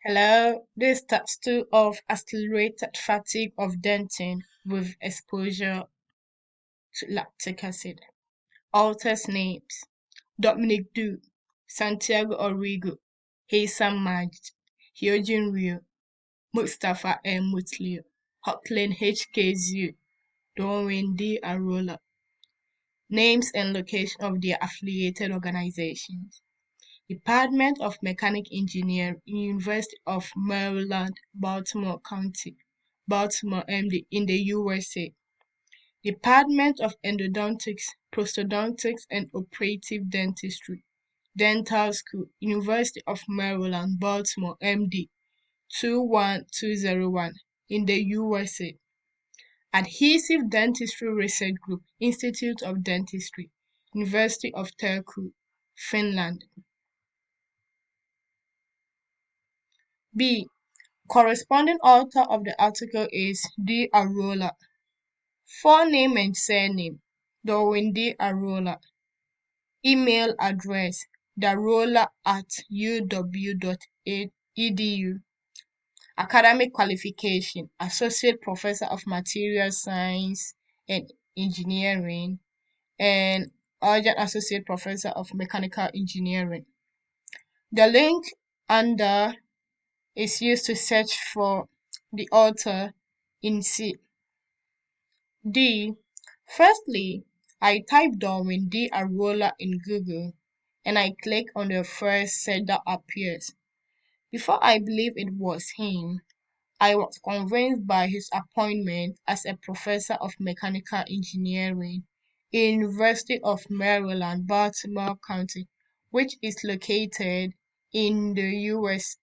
Hello, this is steps 2 of accelerated fatigue of dentin with exposure to lactic acid. Authors' names: Dominic Du, Santiago Origo, Haysam Majd, Hyojin Ryu, Mustafa M. Mutlio, Hotlin H.K. Zhu, Dorwin D. Arola. Names and location of their affiliated organizations: Department of Mechanical Engineering, University of Maryland, Baltimore County, Baltimore, MD, in the USA. Department of Endodontics, Prosthodontics and Operative Dentistry, Dental School, University of Maryland, Baltimore, MD, 21201, in the USA. Adhesive Dentistry Research Group, Institute of Dentistry, University of Turku, Finland. B. Corresponding author of the article is D. Arola. Full name and surname: Dorwin D. Arola. Email address: darola@uw.edu. Academic qualification: Associate Professor of Material Science and Engineering and Adjunct Associate Professor of Mechanical Engineering. The link under is used to search for the author in C. D. Firstly, I type Darwin D. Arola in Google and I click on the first search that appears. Before I believed it was him, I was convinced by his appointment as a professor of mechanical engineering in University of Maryland, Baltimore County, which is located in the US